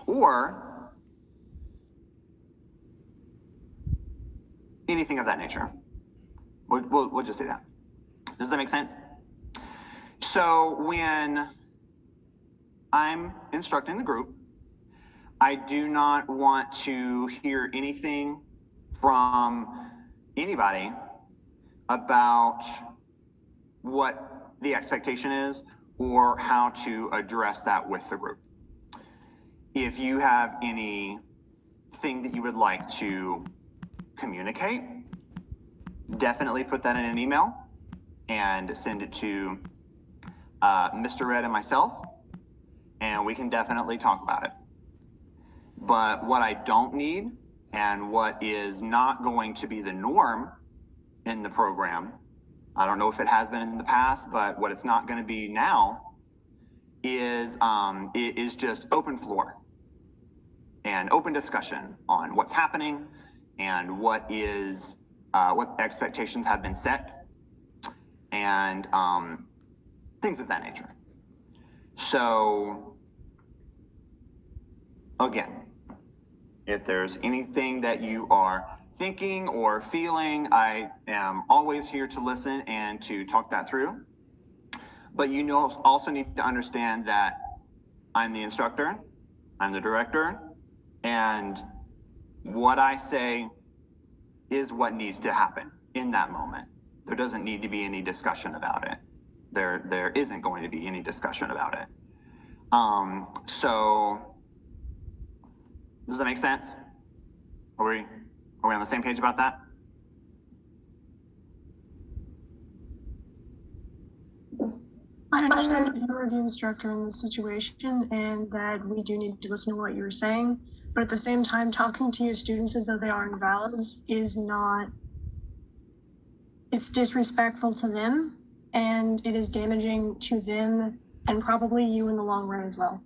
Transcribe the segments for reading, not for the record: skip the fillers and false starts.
or anything of that nature. We'll just say that. Does that make sense? So when I'm instructing the group, I do not want to hear anything from anybody about what the expectation is or how to address that with the group. If you have anything that you would like to communicate, definitely put that in an email and send it to Mr. Red and myself, and we can definitely talk about it. But what I don't need, and what is not going to be the norm in the program, I don't know if it has been in the past, but what it's not going to be now is it is just open floor and open discussion on what's happening and what expectations have been set and things of that nature. So again, if there's anything that you are thinking or feeling, I am always here to listen and to talk that through. But you also need to understand that I'm the instructor, I'm the director, and what I say is what needs to happen in that moment. There doesn't need to be any discussion about it. There isn't going to be any discussion about it. So does that make sense? Are we on the same page about that? I understand that you were the instructor in this situation and that we do need to listen to what you're saying, but at the same time, talking to your students as though they are invalids it's disrespectful to them, and it is damaging to them and probably you in the long run as well.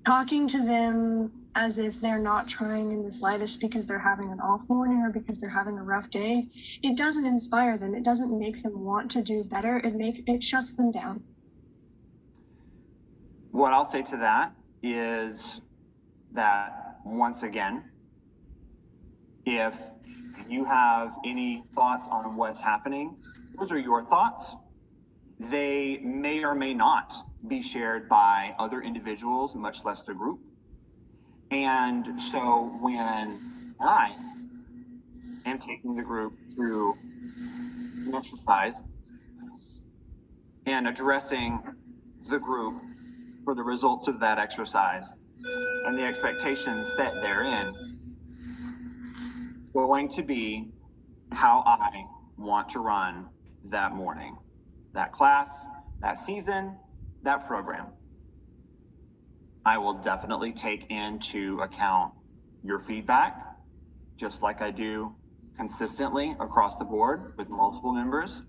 Talking to them as if they're not trying in the slightest because they're having an off morning or because they're having a rough day, it doesn't inspire them. It doesn't make them want to do better. It shuts them down. What I'll say to that is that, once again, if you have any thoughts on what's happening, those are your thoughts. They may or may not be shared by other individuals, much less the group. And so when I am taking the group through an exercise and addressing the group for the results of that exercise and the expectations set therein, going to be how I want to run that morning, that class, that season, that program. I will definitely take into account your feedback, just like I do consistently across the board with multiple members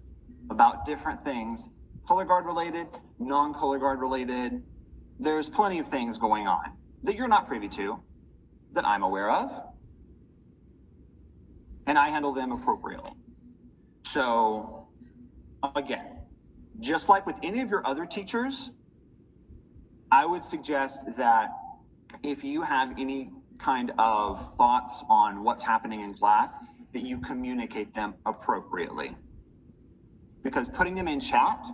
about different things, color guard related, non-color guard related. There's plenty of things going on that you're not privy to, that I'm aware of, and I handle them appropriately. So again, just like with any of your other teachers, I would suggest that if you have any kind of thoughts on what's happening in class, that you communicate them appropriately. Because putting them in chat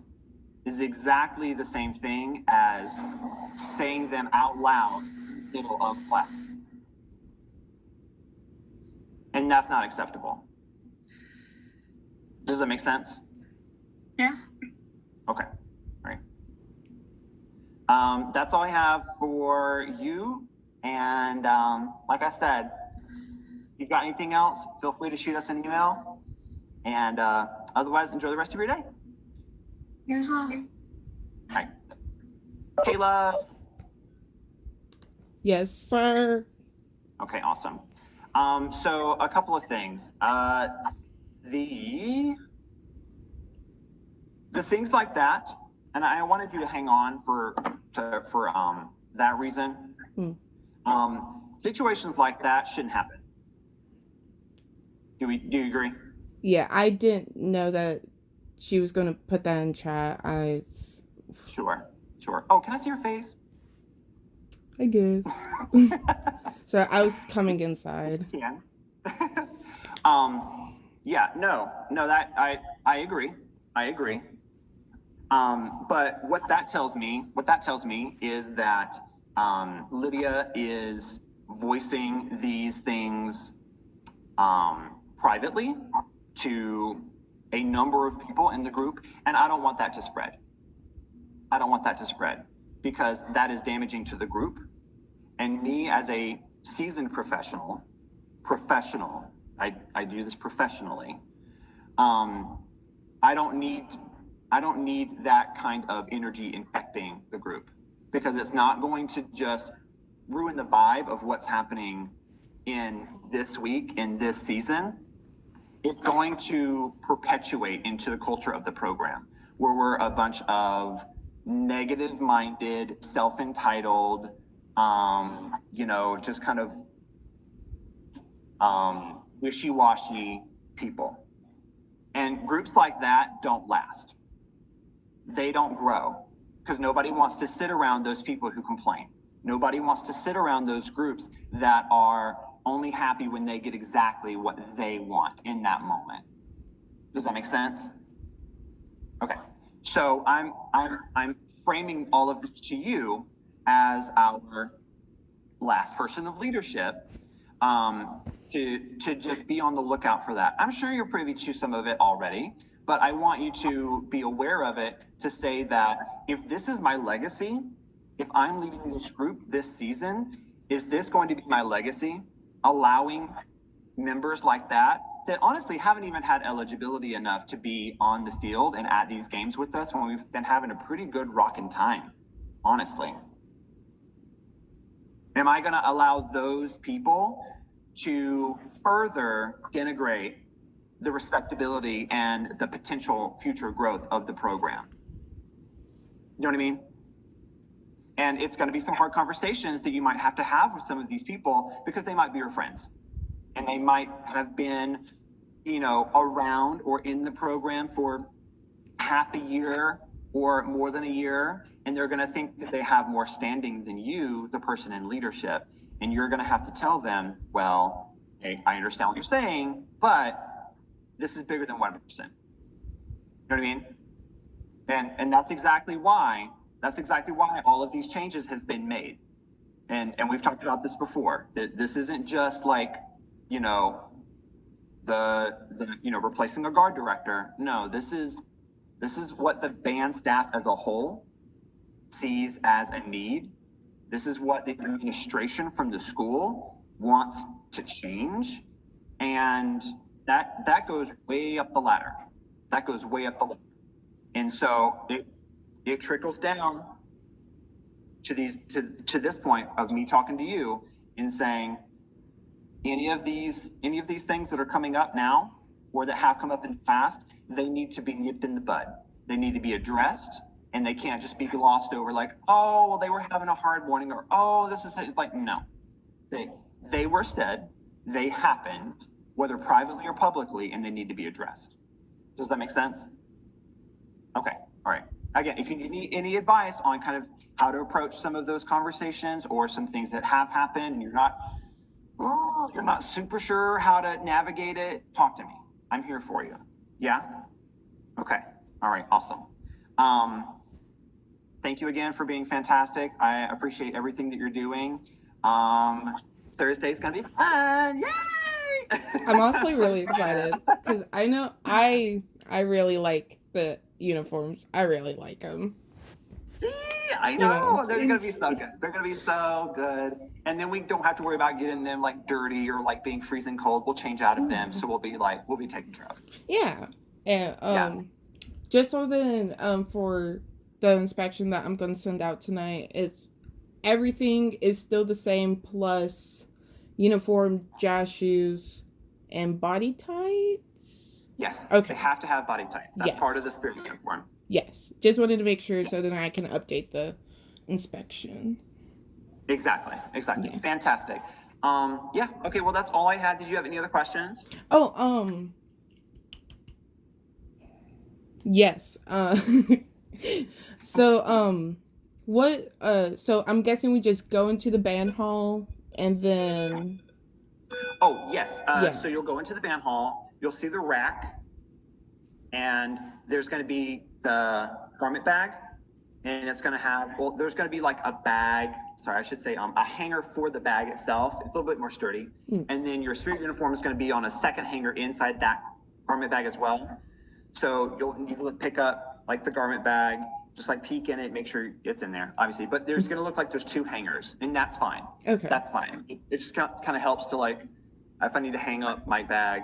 is exactly the same thing as saying them out loud in the middle of class. And that's not acceptable. Does that make sense? Yeah. Okay, all right. That's all I have for you. And like I said, if you've got anything else, feel free to shoot us an email. And otherwise, enjoy the rest of your day. You as well. Hi. Kayla. Yes, sir. Okay, awesome. So a couple of things. The things like that, and I wanted you to hang on for that reason. Situations like that shouldn't happen. Do you agree? Yeah, I didn't know that she was going to put that in chat. Sure. Oh, can I see your face? I guess. So I was coming inside. Can. Yeah, no, that I agree. I agree. But what that tells me is that Lydia is voicing these things privately to a number of people in the group, and I don't want that to spread. I don't want that to spread because that is damaging to the group. And me as a seasoned professional, I do this professionally. I don't need that kind of energy infecting the group because it's not going to just ruin the vibe of what's happening in this week, in this season. It's going to perpetuate into the culture of the program where we're a bunch of negative minded, self entitled, just kind of wishy washy people. And groups like that don't last. They don't grow because nobody wants to sit around those people who complain. Nobody wants to sit around those groups that are only happy when they get exactly what they want in that moment. Does that make sense? Okay. So I'm framing all of this to you as our last person of leadership to just be on the lookout for that. I'm sure you're privy to some of it already, but I want you to be aware of it to say that if this is my legacy, if I'm leading this group this season, is this going to be my legacy? Allowing members like that honestly haven't even had eligibility enough to be on the field and at these games with us when we've been having a pretty good rocking time, honestly. Am I going to allow those people to further denigrate the respectability and the potential future growth of the program? You know what I mean? And it's going to be some hard conversations that you might have to have with some of these people because they might be your friends and they might have been, around or in the program for half a year or more than a year. And they're going to think that they have more standing than you, the person in leadership. And you're going to have to tell them, well, hey, I understand what you're saying, but this is bigger than one person. You know what I mean? And that's exactly why all of these changes have been made. And we've talked about this before, that this isn't just like, replacing a guard director. No, this is what the band staff as a whole sees as a need. This is what the administration from the school wants to change. And that goes way up the ladder. That goes way up the ladder. And so it trickles down to this point of me talking to you and saying any of these things that are coming up now or that have come up in the past, they need to be nipped in the bud. They need to be addressed, and they can't just be glossed over like, oh, well, they were having a hard morning, or oh, this is, it's like, no. They were said, they happened, whether privately or publicly, and they need to be addressed. Does that make sense? Okay, all right. Again, if you need any advice on kind of how to approach some of those conversations or some things that have happened and you're not super sure how to navigate it, talk to me. I'm here for you. Yeah? Okay. All right. Awesome. Thank you again for being fantastic. I appreciate everything that you're doing. Thursday's going to be fun. Yay! I'm honestly really excited because I know I really like the uniforms. I really like them. See, I know. They're going to be so good. They're going to be so good. And then we don't have to worry about getting them like dirty or like being freezing cold. We'll change out of them. So we'll be taken care of. Yeah. And just so then for the inspection that I'm going to send out tonight, everything is still the same plus uniform, jazz shoes, and body tights? Yes. Okay. They have to have body tights. That's part of the Spirit uniform. Yes. Just wanted to make sure so then I can update the inspection. Exactly. Yeah. Fantastic. Yeah. Okay. Well, that's all I had. Did you have any other questions? Oh, yes. So, What so I'm guessing we just go into the band hall and then Oh, yes. Yeah. So you'll go into the band hall, you'll see the rack, and there's going to be the garment bag, and it's going to have, well, there's going to be like a bag, sorry, I should say a hanger for the bag itself. It's a little bit more sturdy. And then your spirit uniform is going to be on a second hanger inside that garment bag as well. So you'll need to pick up like the garment bag, just like peek in it, make sure it's in there, obviously. But there's going to look like there's 2 hangers, and that's fine. Okay. That's fine. It just kind of helps to like, if I need to hang up my bag,